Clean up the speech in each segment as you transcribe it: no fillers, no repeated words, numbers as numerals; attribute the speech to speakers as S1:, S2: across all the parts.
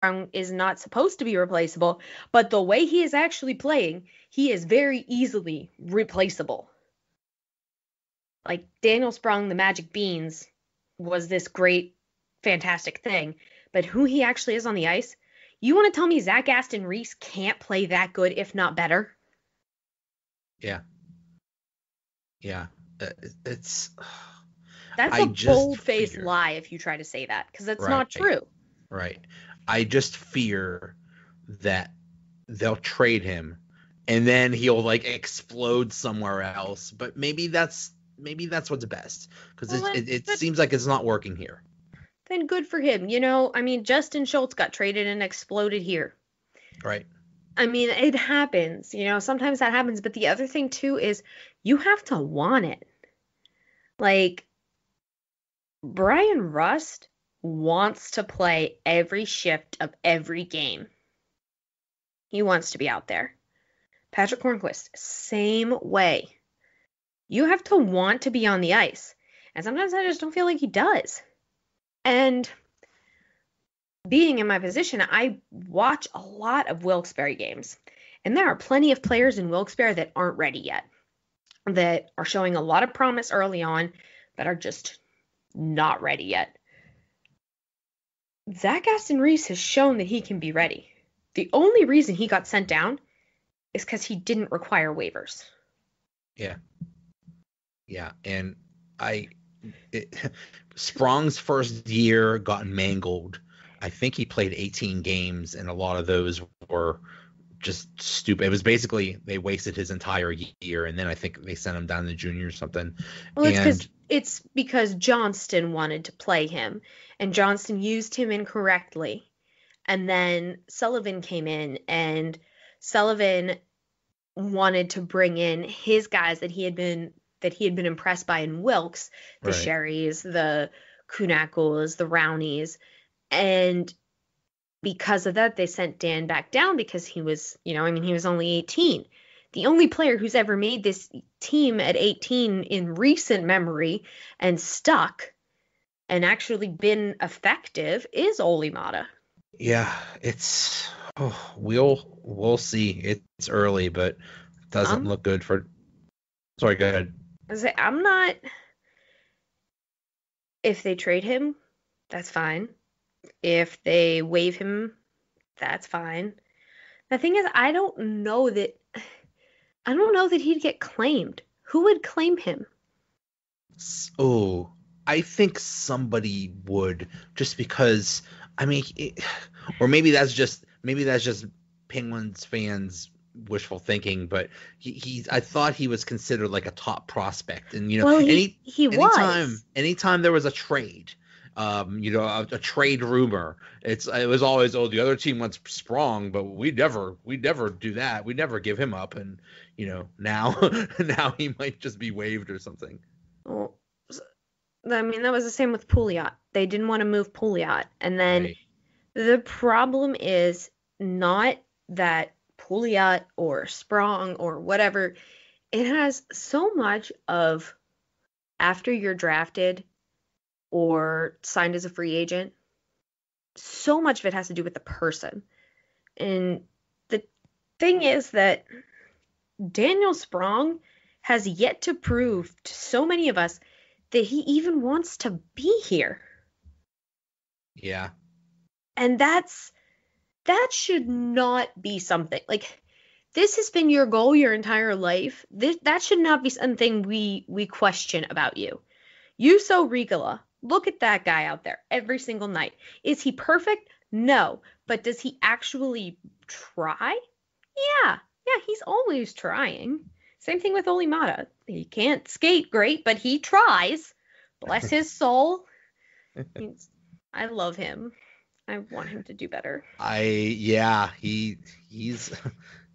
S1: Brown is not supposed to be replaceable, but the way he is actually playing, he is very easily replaceable. Like, Daniel Sprong, the Magic Beans, was this great, fantastic thing, but who he actually is on the ice, you want to tell me Zach Aston Reese can't play that good, if not better?
S2: Yeah. Yeah. It's...
S1: That's a bold-faced lie if you try to say that, because that's not true.
S2: Right. I just fear that they'll trade him and then he'll like explode somewhere else. But maybe that's what's best, because it seems like it's not working here.
S1: Then good for him. You know, I mean, Justin Schultz got traded and exploded here.
S2: Right.
S1: I mean, it happens. You know, sometimes that happens. But the other thing, too, is you have to want it. Like, Brian Rust wants to play every shift of every game. He wants to be out there. Patrick Hornquist, same way. You have to want to be on the ice. And sometimes I just don't feel like he does. And being in my position, I watch a lot of Wilkes-Barre games. And there are plenty of players in Wilkes-Barre that aren't ready yet, that are showing a lot of promise early on, but are just not ready yet. Zach Aston Reese has shown that he can be ready. The only reason he got sent down is because he didn't require waivers.
S2: Yeah. Yeah, and Sprong's first year got mangled. I think he played 18 games, and a lot of those were just stupid. It was basically they wasted his entire year, and then I think they sent him down to junior or something.
S1: Well, it's because Johnston wanted to play him, and Johnston used him incorrectly. And then Sullivan came in, and Sullivan wanted to bring in his guys that he had been impressed by in Wilkes, the Sherrys, the Kunakles, the Rownies. And because of that, they sent Dan back down because he was, he was only 18. The only player who's ever made this team at 18 in recent memory and stuck and actually been effective is Olli Maatta.
S2: Yeah, we'll see. It's early, but it doesn't look good for. Sorry, go ahead.
S1: I'm not. If they trade him, that's fine. If they waive him, that's fine. The thing is, I don't know that he'd get claimed. Who would claim him?
S2: Oh, I think somebody would, just because. I mean, or maybe that's just Penguins fans wishful thinking, but I thought he was considered like a top prospect, and anytime there was a trade, a trade rumor, it was always, the other team wants Sprong, but we never do that. We never give him up, and now he might just be waived or something.
S1: Well, I mean, that was the same with Pouliot. They didn't want to move Pouliot, and then the problem is not that Pouliot or Sprong or whatever. It has so much of, after you're drafted or signed as a free agent, so much of it has to do with the person. And the thing is that Daniel Sprong has yet to prove to so many of us that he even wants to be here.
S2: Yeah.
S1: And that should not be something. Like, this has been your goal your entire life. That should not be something we question about you. Yuso Ricola, look at that guy out there every single night. Is he perfect? No. But does he actually try? Yeah, he's always trying. Same thing with Olli Maatta. He can't skate great, but he tries. Bless his soul. I love him. I want him to do better.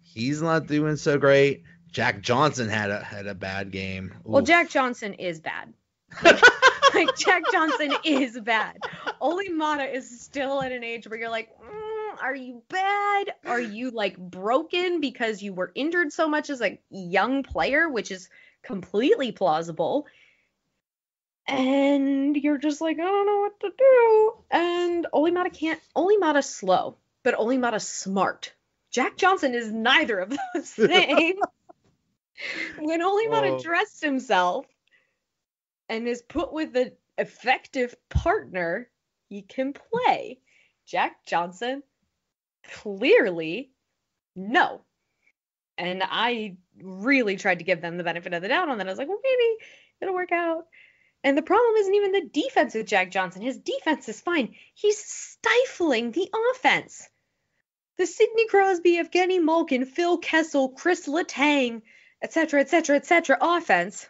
S2: He's not doing so great. Jack Johnson had a bad game. Oof.
S1: Well, Jack Johnson is bad. Like Jack Johnson is bad. Olli Maatta is still at an age where you're like, are you bad? Are you like broken because you were injured so much as a young player, which is completely plausible. And you're just like, I don't know what to do. And Olimata's slow, but Olimata's smart. Jack Johnson is neither of those things. When Olimata dressed himself and is put with an effective partner, he can play. Jack Johnson, clearly, no. And I really tried to give them the benefit of the doubt on that. I was like, well, maybe it'll work out. And the problem isn't even the defense with Jack Johnson. His defense is fine. He's stifling the offense. The Sidney Crosby, Evgeny Malkin, Phil Kessel, Chris Letang, etc., offense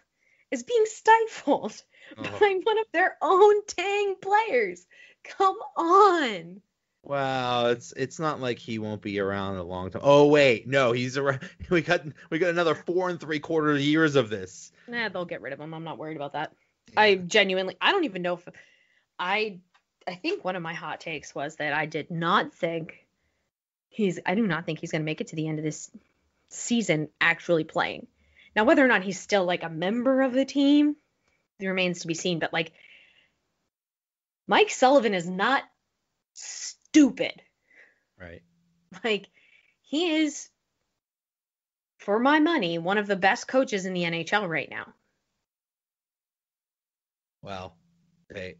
S1: is being stifled by one of their own Tang players. Come on.
S2: Wow, it's not like he won't be around a long time. Oh wait, no, he's around. We got another 4 3/4 years of this.
S1: Nah, they'll get rid of him. I'm not worried about that. Yeah. I don't even know if I think one of my hot takes was that I do not think he's going to make it to the end of this season actually playing. Now, whether or not he's still like a member of the team, it remains to be seen. But like, Mike Sullivan is not stupid.
S2: Right.
S1: Like, he is, for my money, one of the best coaches in the NHL right now.
S2: Well,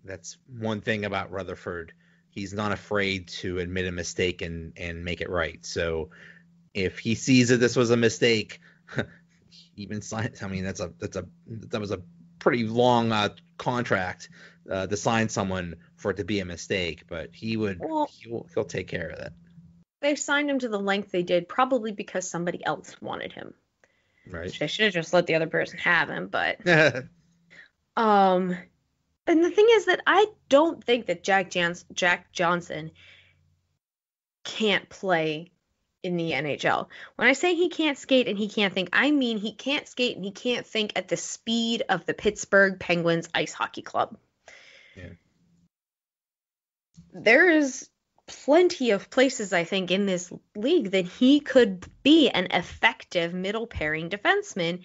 S2: that's one thing about Rutherford. He's not afraid to admit a mistake and make it right. So if he sees that this was a mistake, even sign. I mean, that was a pretty long contract to sign someone for it to be a mistake. But he'll take care of that.
S1: They signed him to the length they did, probably because somebody else wanted him.
S2: Right.
S1: They should have just let the other person have him. But and the thing is that I don't think that Jack Johnson can't play in the NHL. When I say he can't skate and he can't think, I mean he can't skate and he can't think at the speed of the Pittsburgh Penguins Ice Hockey Club.
S2: Yeah.
S1: There is plenty of places, I think, in this league that he could be an effective middle pairing defenseman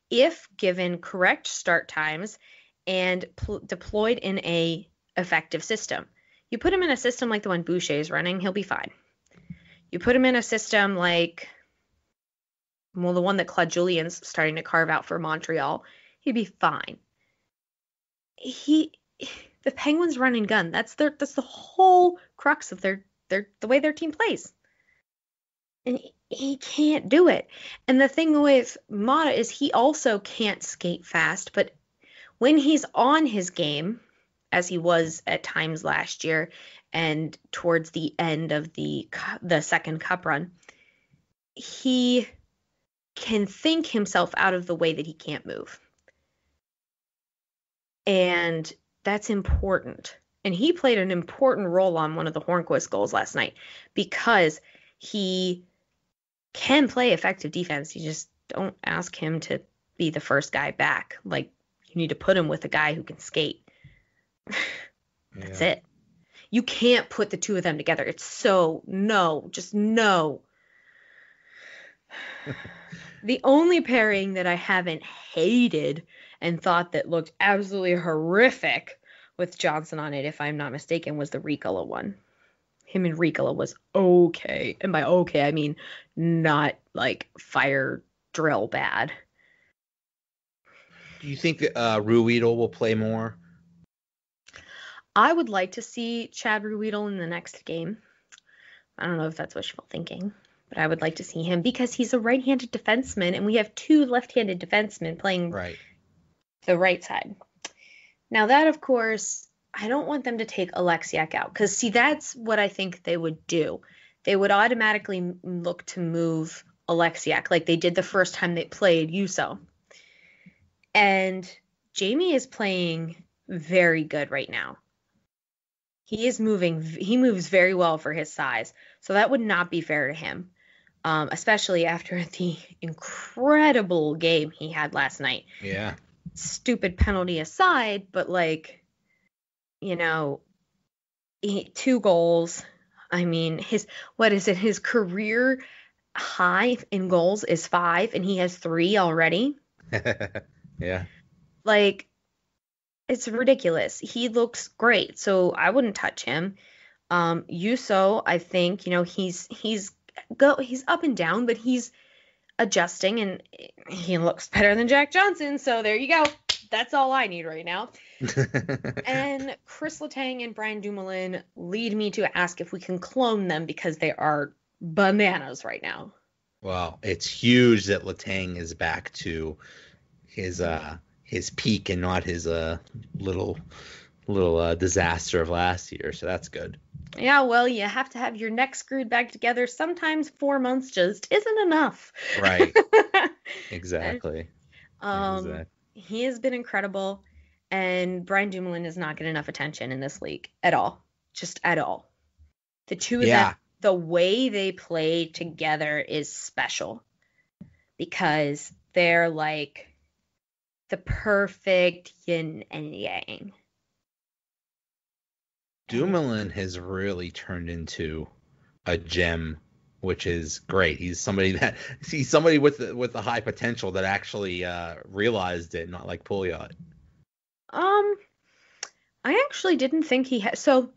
S1: if given correct start times and deployed in a effective system. You put him in a system like the one Boucher is running, he'll be fine. You put him in a system like, well, the one that Claude Julien's starting to carve out for Montreal, he'd be fine. The Penguins run and gun. That's the whole crux of the way their team plays. And he can't do it. And the thing with Mata is he also can't skate fast, but when he's on his game, as he was at times last year and towards the end of the second cup run, he can think himself out of the way that he can't move. And that's important. And he played an important role on one of the Hornquist goals last night because he can play effective defense. You just don't ask him to be the first guy back. Like, you need to put him with a guy who can skate. That's it. You can't put the two of them together. It's just no. The only pairing that I haven't hated and thought that looked absolutely horrific with Johnson on it, if I'm not mistaken, was the Ricola one. Him and Ricola was okay. And by okay, I mean not like fire drill bad.
S2: Do you think that Ruhwedel will play more?
S1: I would like to see Chad Ruhwedel in the next game. I don't know if that's wishful thinking, but I would like to see him because he's a right-handed defenseman, and we have two left-handed defensemen playing the right side. Now that, of course, I don't want them to take Alexiak out because, see, that's what I think they would do. They would automatically look to move Alexiak like they did the first time they played Yuso. And Jamie is playing very good right now. He moves very well for his size. So that would not be fair to him, especially after the incredible game he had last night.
S2: Yeah.
S1: Stupid penalty aside, but like, 2 goals. I mean, his career high in goals is 5 and he has 3 already.
S2: Yeah.
S1: Like, It's ridiculous. He looks great, so I wouldn't touch him. Yuso, I think, he's up and down, but he's adjusting, and he looks better than Jack Johnson. So there you go. That's all I need right now. And Chris Letang and Brian Dumoulin lead me to ask if we can clone them because they are bananas right now.
S2: Well, it's huge that Letang is back to his peak and not his little disaster of last year. So that's good.
S1: Yeah, well, you have to have your neck screwed back together. Sometimes 4 months just isn't enough.
S2: Right. Exactly.
S1: He has been incredible, and Brian Dumoulin is not getting enough attention in this league at all. Just at all. The two of them, the way they play together is special because they're like the perfect yin and yang.
S2: Dumoulin has really turned into a gem, which is great. He's somebody with the high potential that actually realized it, not like Pouliot.
S1: I actually didn't think he had. So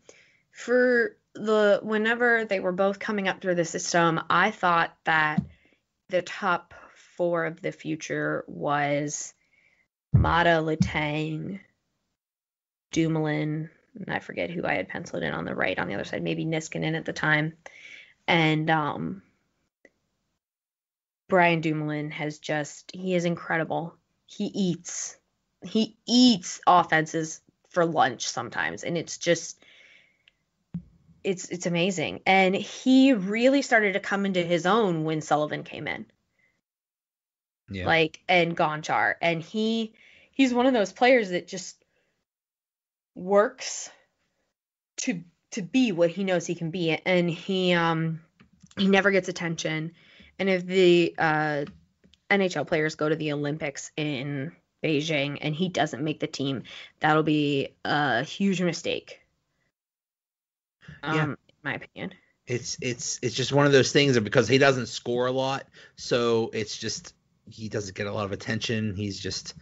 S1: for whenever they were both coming up through the system, I thought that the top 4 of the future was Mata, Letang, Dumoulin, and I forget who I had penciled in on the right, on the other side, maybe Niskanen at the time. And Brian Dumoulin he is incredible. He eats offenses for lunch sometimes, and it's just it's amazing. And he really started to come into his own when Sullivan came in. Yeah. And Gonchar. And he's one of those players that just works to be what he knows he can be, and he never gets attention. And if the NHL players go to the Olympics in Beijing and he doesn't make the team, that'll be a huge mistake. In my opinion.
S2: It's just one of those things that because he doesn't score a lot, so it's just he doesn't get a lot of attention. He's just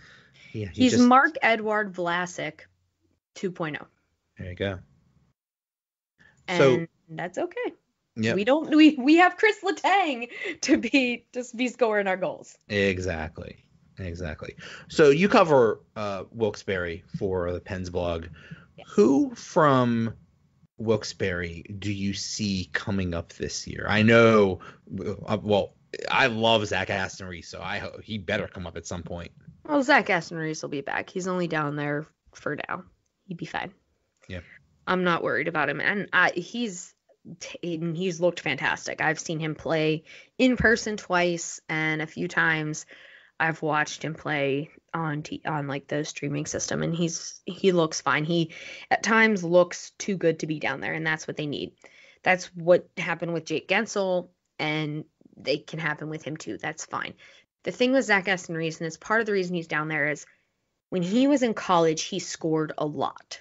S1: he's Marc-Edouard Vlasic 2.0.
S2: There you go.
S1: And
S2: so
S1: that's okay.
S2: Yeah.
S1: We have Chris Letang to be scoring our goals.
S2: Exactly. So you cover Wilkes-Barre for the Pensblog. Yes. Who from Wilkes-Barre do you see coming up this year? I know, I love Zach Aston-Reese, so I hope he better come up at some point.
S1: Well, Zach Aston-Reese will be back. He's only down there for now. He'd be fine.
S2: Yeah.
S1: I'm not worried about him, and he's looked fantastic. I've seen him play in person twice, and a few times I've watched him play on like the streaming system, and he looks fine. He at times looks too good to be down there, and that's what they need. That's what happened with Jake Gensel, and they can happen with him too. That's fine. The thing with Zach Aston-Reese, and it's part of the reason he's down there, is when he was in college, he scored a lot.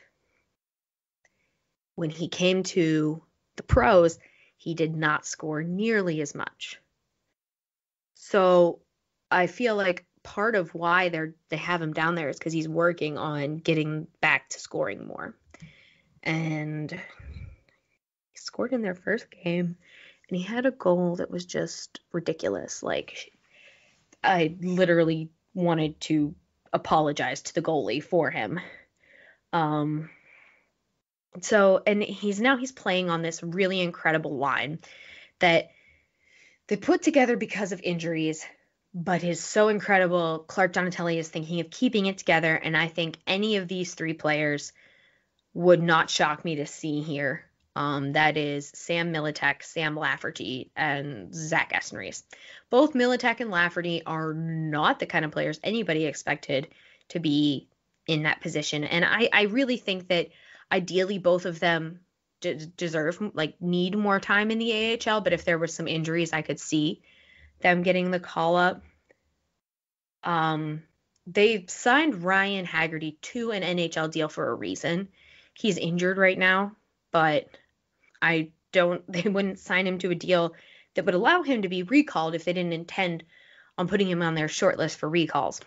S1: When he came to the pros, he did not score nearly as much. So I feel like part of why they have him down there is because he's working on getting back to scoring more. And he scored in their first game, and he had a goal that was just ridiculous. Like, I literally wanted to apologize to the goalie for him. So, and he's playing on this really incredible line that they put together because of injuries, but is so incredible. Clark Donatelli is thinking of keeping it together, and I think any of these 3 players would not shock me to see here. That is Sam Militek, Sam Lafferty, and Zach Aston-Reese. Both Militek and Lafferty are not the kind of players anybody expected to be in that position, and I really think that ideally both of them need more time in the AHL, but if there were some injuries, I could see them getting the call up. They signed Ryan Haggerty to an NHL deal for a reason. He's injured right now, but they wouldn't sign him to a deal that would allow him to be recalled if they didn't intend on putting him on their short list for recalls.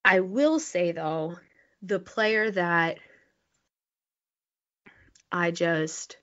S1: I will say, though, the player that I just